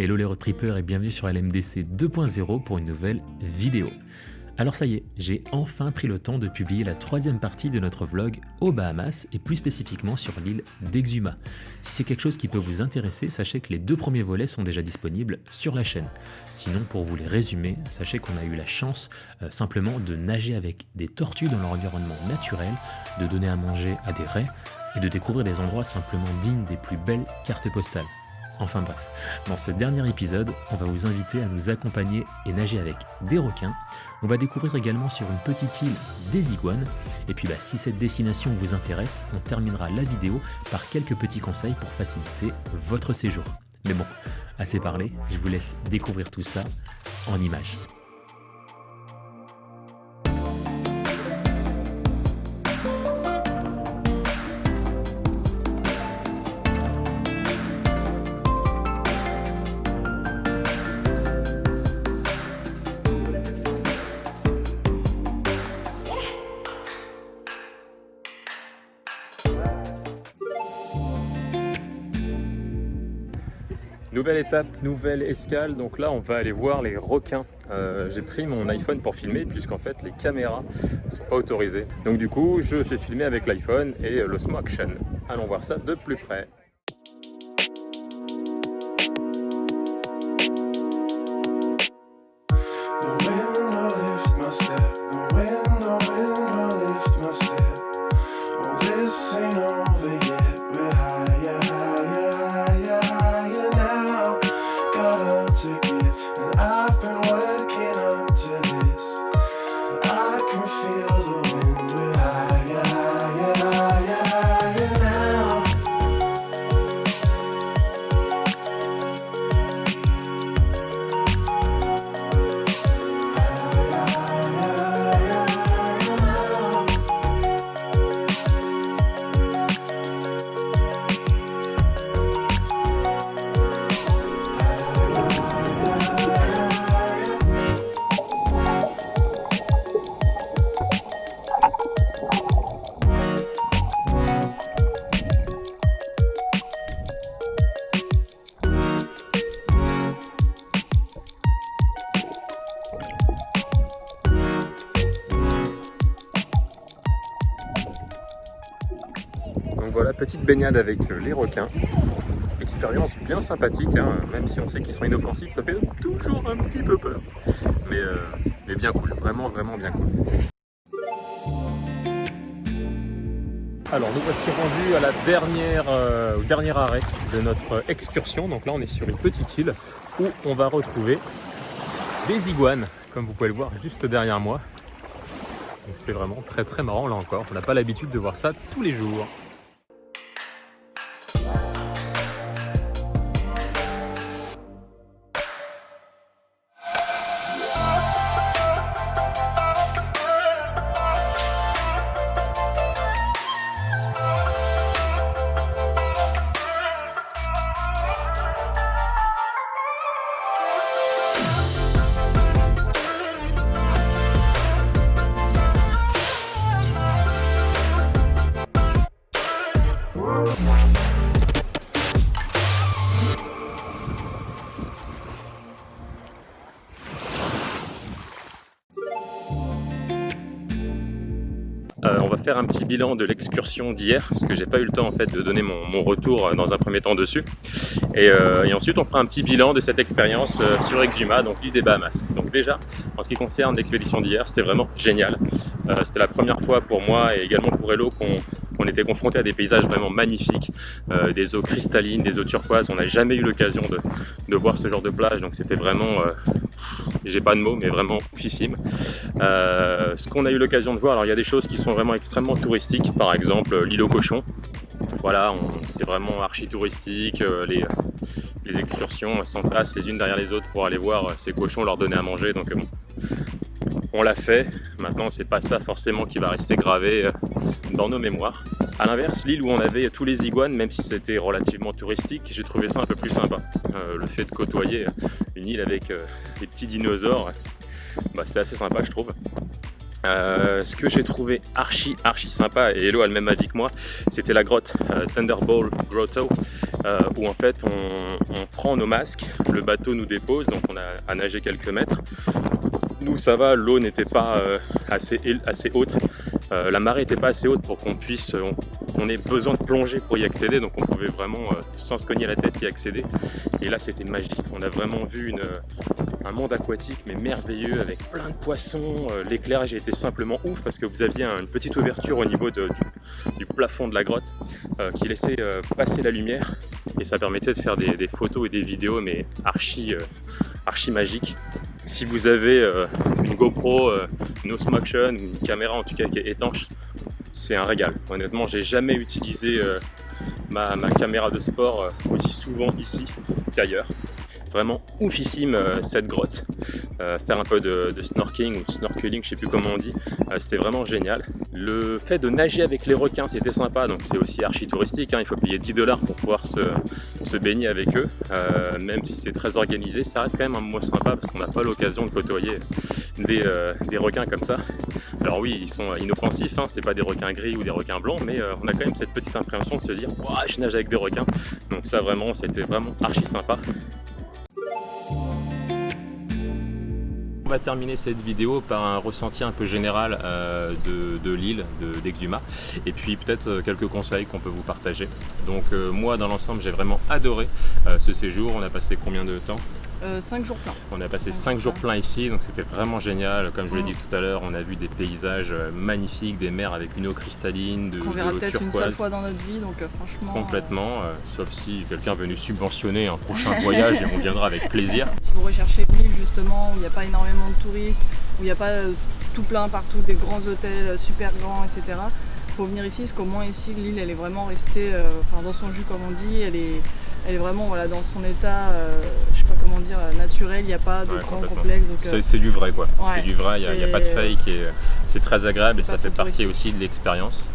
Hello les road trippers et bienvenue sur LMDC 2.0 pour une nouvelle vidéo. Alors ça y est, j'ai enfin pris le temps de publier la troisième partie de notre vlog aux Bahamas et plus spécifiquement sur l'île d'Exuma. Si c'est quelque chose qui peut vous intéresser, sachez que les deux premiers volets sont déjà disponibles sur la chaîne. Sinon, pour vous les résumer, sachez qu'on a eu la chance simplement de nager avec des tortues dans leur environnement naturel, de donner à manger à des raies et de découvrir des endroits simplement dignes des plus belles cartes postales. Enfin bref, dans ce dernier épisode, on va vous inviter à nous accompagner et nager avec des requins. On va découvrir également sur une petite île des iguanes. Et puis si cette destination vous intéresse, on terminera la vidéo par quelques petits conseils pour faciliter votre séjour. Mais bon, assez parlé, je vous laisse découvrir tout ça en images. Nouvelle étape, nouvelle escale, donc là on va aller voir les requins. J'ai pris mon iPhone pour filmer puisqu'en fait les caméras ne sont pas autorisées. Donc du coup je fais filmer avec l'iPhone et le slow action. Allons voir ça de plus près. Donc voilà, petite baignade avec les requins. Expérience bien sympathique, hein, même si on sait qu'ils sont inoffensifs, ça fait toujours un petit peu peur. Mais bien cool, vraiment bien cool. Alors nous voici rendus à au dernier arrêt de notre excursion. Donc là on est sur une petite île où on va retrouver des iguanes, comme vous pouvez le voir juste derrière moi. Donc c'est vraiment très marrant là encore, on n'a pas l'habitude de voir ça tous les jours. On va faire un petit bilan de l'excursion d'hier parce que j'ai pas eu le temps en fait de donner mon retour dans un premier temps dessus et ensuite on fera un petit bilan de cette expérience sur Exuma, donc l'île des Bahamas. Donc déjà en ce qui concerne l'expédition d'hier, c'était vraiment génial. C'était la première fois pour moi et également pour Hello qu'on était confronté à des paysages vraiment magnifiques, des eaux cristallines, des eaux turquoises. On n'a jamais eu l'occasion de voir ce genre de plage, donc c'était vraiment, j'ai pas de mots, mais vraiment oufissime. Ce qu'on a eu l'occasion de voir, alors il y a des choses qui sont vraiment extrêmement touristiques, par exemple l'île aux cochons. Voilà, c'est vraiment archi touristique, les excursions s'entassent les unes derrière les autres pour aller voir ces cochons, leur donner à manger, donc bon, on l'a fait. Maintenant c'est pas ça forcément qui va rester gravé dans nos mémoires. A l'inverse, l'île où on avait tous les iguanes, même si c'était relativement touristique, j'ai trouvé ça un peu plus sympa. Le fait de côtoyer une île avec des petits dinosaures, c'est assez sympa je trouve. Ce que j'ai trouvé archi sympa, et Hello a le même avis que moi, c'était la grotte Thunderball Grotto, où en fait on prend nos masques, le bateau nous dépose, donc on a à nager quelques mètres. Nous ça va, l'eau n'était pas assez haute, la marée n'était pas assez haute pour qu'on ait besoin de plonger pour y accéder, donc on pouvait vraiment sans se cogner la tête y accéder. Et là c'était magique, on a vraiment vu un monde aquatique mais merveilleux avec plein de poissons. L'éclairage était simplement ouf parce que vous aviez une petite ouverture au niveau du plafond de la grotte qui laissait passer la lumière, et ça permettait de faire des photos et des vidéos mais archi magiques. Si vous avez une GoPro, une Osmotion, une caméra en tout cas qui est étanche, c'est un régal. Honnêtement, j'ai jamais utilisé ma caméra de sport aussi souvent ici qu'ailleurs. Vraiment oufissime cette grotte. Faire un peu de snorkeling ou de snorkeling, je sais plus comment on dit, c'était vraiment génial. Le fait de nager avec les requins, c'était sympa, donc c'est aussi archi touristique, hein. Il faut payer 10 $ pour pouvoir se baigner avec eux, même si c'est très organisé, ça reste quand même un moment sympa parce qu'on n'a pas l'occasion de côtoyer des requins comme ça. Alors oui, ils sont inoffensifs, hein, c'est pas des requins gris ou des requins blancs, mais on a quand même cette petite impression de se dire « Ouah, je nage avec des requins », donc ça vraiment, c'était vraiment archi sympa. On va terminer cette vidéo par un ressenti un peu général de l'île d'Exuma, et puis peut-être quelques conseils qu'on peut vous partager. Donc moi dans l'ensemble j'ai vraiment adoré ce séjour. On a passé combien de temps? 5 jours pleins. On a passé 5 jours pleins ici, donc c'était vraiment génial. Comme je l'ai dit tout à l'heure, on a vu des paysages magnifiques, des mers avec une eau cristalline, de l'eau turquoise. On verra peut-être une seule fois dans notre vie, donc franchement... Complètement, sauf si quelqu'un est venu subventionner un prochain voyage et on viendra avec plaisir. Si vous recherchez une île justement où il n'y a pas énormément de touristes, où il n'y a pas tout plein partout, des grands hôtels super grands, etc. Il faut venir ici, parce qu'au moins ici, l'île elle est vraiment restée dans son jus comme on dit, elle est vraiment dans son état, je sais pas comment dire, naturel, il n'y a pas de grand complexe. C'est du vrai quoi, ouais, c'est du vrai, il n'y a pas de fake, et c'est très agréable et ça fait partie aussi de l'expérience.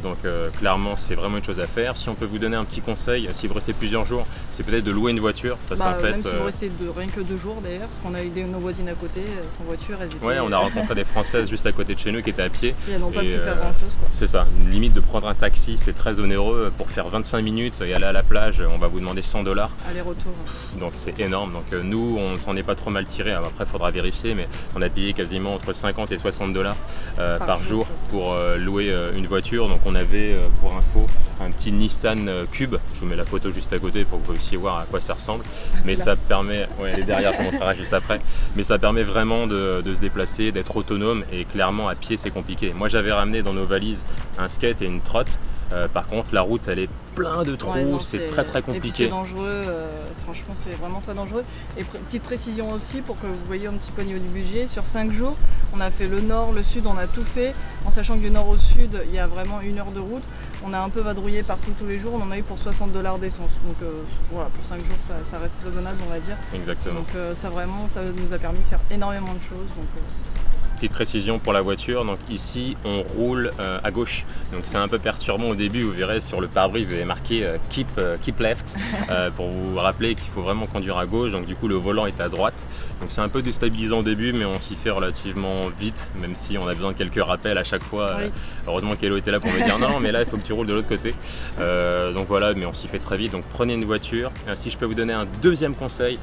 Donc clairement c'est vraiment une chose à faire. Si on peut vous donner un petit conseil, si vous restez plusieurs jours, c'est peut-être de louer une voiture. Parce qu'en fait, même si vous restez rien que 2 jours d'ailleurs, parce qu'on a aidé nos voisines à côté, sans voiture, elles étaient... Ouais, on a rencontré des Françaises juste à côté de chez nous qui étaient à pied. Et elles n'ont pas pu faire grand chose quoi. C'est ça, limite de prendre un taxi, c'est très onéreux. Pour faire 25 minutes et aller à la plage, on va vous demander 100 $. Aller-retour. Donc c'est énorme. Donc nous, on s'en est pas trop mal tiré. Alors, après, il faudra vérifier, mais on a payé quasiment entre 50 et 60 $ par jour pour louer une voiture. Donc on avait, pour info, un petit Nissan Cube. Je vous mets la photo juste à côté pour que vous puissiez voir à quoi ça ressemble. Mais ça permet, ouais, elle est derrière, je vous montrerai juste après. Mais ça permet vraiment de se déplacer, d'être autonome, et clairement à pied c'est compliqué. Moi j'avais ramené dans nos valises un skate et une trotte. Par contre la route elle est plein de trous, ouais, c'est très compliqué. C'est dangereux, franchement c'est vraiment très dangereux. Et petite précision aussi pour que vous voyez un petit peu au niveau du budget, sur 5 jours on a fait le nord, le sud, on a tout fait, en sachant que du nord au sud il y a vraiment 1 heure de route. On a un peu vadrouillé partout tous les jours, on en a eu pour 60 $ d'essence. Donc voilà, pour 5 jours ça reste raisonnable on va dire. Exactement. Donc ça nous a permis de faire énormément de choses. Donc, petite précision pour la voiture, donc ici on roule à gauche, donc c'est un peu perturbant au début. Vous verrez sur le pare-brise vous avez marqué keep left pour vous rappeler qu'il faut vraiment conduire à gauche, donc du coup le volant est à droite, donc c'est un peu déstabilisant au début mais on s'y fait relativement vite, même si on a besoin de quelques rappels à chaque fois. Oui. Heureusement qu'Hello était là pour me dire non mais là il faut que tu roules de l'autre côté, donc voilà, mais on s'y fait très vite. Donc prenez une voiture. Si je peux vous donner un deuxième conseil,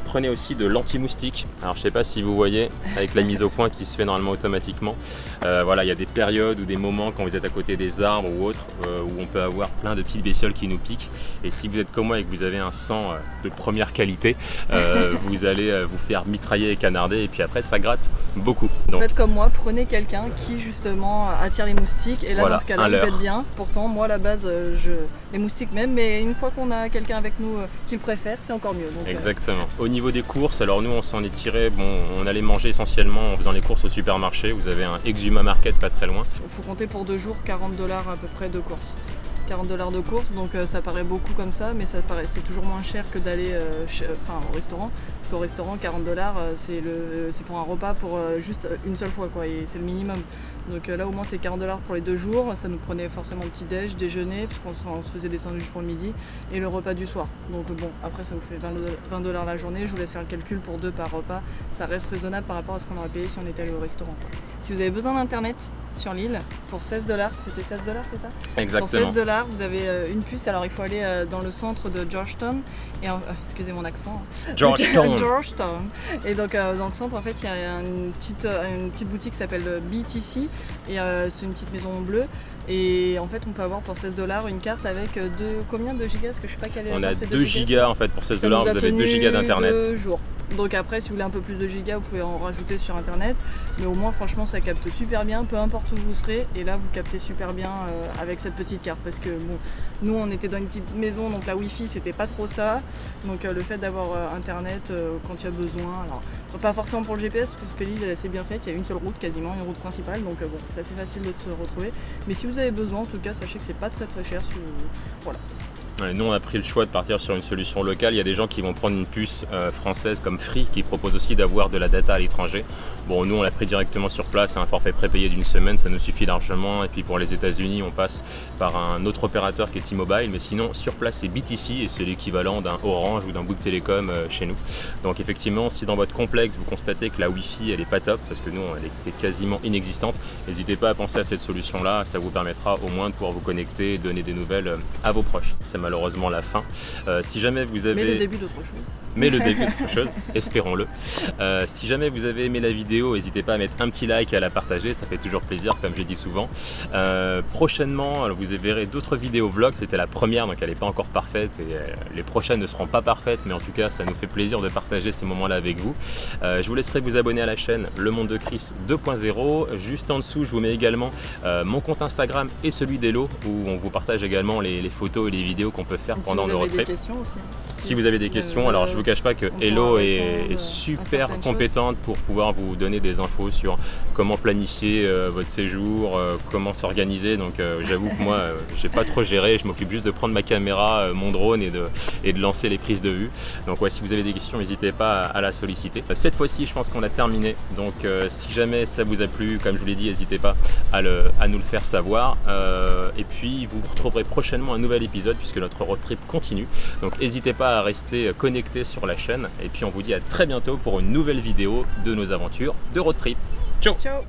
prenez aussi de l'anti-moustique. Alors je sais pas si vous voyez avec la mise au point qui se fait normalement automatiquement. Voilà, il y a des périodes ou des moments quand vous êtes à côté des arbres ou autres où on peut avoir plein de petites bestioles qui nous piquent, et si vous êtes comme moi et que vous avez un sang de première qualité, vous allez vous faire mitrailler et canarder, et puis après ça gratte beaucoup. Donc, faites comme moi, prenez quelqu'un qui justement attire les moustiques, et là voilà, dans ce cas-là vous êtes bien. Pourtant moi à la base les moustiques même, mais une fois qu'on a quelqu'un avec nous qui le préfère, c'est encore mieux. Donc, exactement. Au niveau des courses, alors nous on s'en est tiré, bon, on allait manger essentiellement en faisant les courses au supermarché. Vous avez un Exuma Market pas très loin. Il faut compter pour 2 jours 40 $ à peu près de courses. 40 $ de courses, donc ça paraît beaucoup comme ça, mais c'est toujours moins cher que d'aller au restaurant. Parce qu'au restaurant, 40 $, c'est pour un repas pour juste une seule fois, quoi, et c'est le minimum. Donc là au moins c'est 40 $ pour les 2 jours, ça nous prenait forcément petit-déj, déjeuner, puisqu'on se faisait des sandwichs pour le midi, et le repas du soir. Donc bon, après ça vous fait 20 $ la journée, je vous laisse faire le calcul pour 2 par repas, ça reste raisonnable par rapport à ce qu'on aurait payé si on était allé au restaurant, quoi. Si vous avez besoin d'internet, sur l'île pour 16$. C'était 16$, c'est ça? Exactement. Pour 16$, vous avez une puce. Alors il faut aller dans le centre de Georgetown. Et excusez mon accent. Georgetown. Georgetown. Et donc dans le centre, en fait, il y a une petite boutique qui s'appelle BTC. Et c'est une petite maison bleue. Et en fait, on peut avoir pour 16$ une carte avec combien de gigas? Parce que je sais pas quelle est. On a 2 gigas en fait pour 16$, vous avez 2 gigas d'internet. 2 jours. Donc après, si vous voulez un peu plus de gigas, vous pouvez en rajouter sur internet. Mais au moins, franchement, ça capte super bien, peu importe où vous serez. Et là, vous captez super bien avec cette petite carte. Parce que bon, nous, on était dans une petite maison, donc la Wi-Fi, c'était pas trop ça. Donc le fait d'avoir internet quand il y a besoin. Alors, pas forcément pour le GPS, parce que l'île, elle est assez bien faite. Il y a une seule route quasiment, une route principale. Donc bon, c'est assez facile de se retrouver. Mais si vous avez besoin, en tout cas, sachez que c'est pas très cher. Voilà. Nous on a pris le choix de partir sur une solution locale. Il y a des gens qui vont prendre une puce française comme Free qui propose aussi d'avoir de la data à l'étranger. Bon, nous on l'a pris directement sur place, c'est un forfait prépayé d'une semaine, ça nous suffit largement. Et puis pour les États-Unis, on passe par un autre opérateur qui est T-Mobile, mais sinon sur place c'est BTC et c'est l'équivalent d'un Orange ou d'un Bouygues Télécom chez nous. Donc effectivement, si dans votre complexe vous constatez que la Wi-Fi elle est pas top, parce que nous elle était quasiment inexistante, n'hésitez pas à penser à cette solution-là, ça vous permettra au moins de pouvoir vous connecter et donner des nouvelles à vos proches. C'est malheureusement la fin. Si jamais vous avez... Mais le début d'autre chose. Mais le début d'autre chose, espérons-le. Si jamais vous avez aimé la vidéo, n'hésitez pas à mettre un petit like et à la partager, ça fait toujours plaisir comme j'ai dit souvent. Prochainement, vous verrez d'autres vidéos vlogs, c'était la première donc elle n'est pas encore parfaite et les prochaines ne seront pas parfaites, mais en tout cas ça nous fait plaisir de partager ces moments-là avec vous. Je vous laisserai vous abonner à la chaîne Le Monde de Chris 2.0. Juste en dessous, je vous mets également mon compte Instagram et celui d'Hello où on vous partage également les photos et les vidéos qu'on peut faire pendant le road trip. Si vous avez des questions, alors je vous cache pas que Hello est super compétente pour pouvoir vous donner des infos sur comment planifier votre séjour, comment s'organiser. Donc j'avoue que moi j'ai pas trop géré, je m'occupe juste de prendre ma caméra, mon drone et de lancer les prises de vue. Donc ouais, si vous avez des questions, n'hésitez pas à la solliciter. Cette fois-ci, je pense qu'on a terminé. Donc si jamais ça vous a plu, comme je vous l'ai dit, n'hésitez pas à nous le faire savoir. Et puis vous retrouverez prochainement un nouvel épisode puisque notre road trip continue. Donc n'hésitez pas à rester connecté sur la chaîne et puis on vous dit à très bientôt pour une nouvelle vidéo de nos aventures de road trip. Ciao. Ciao.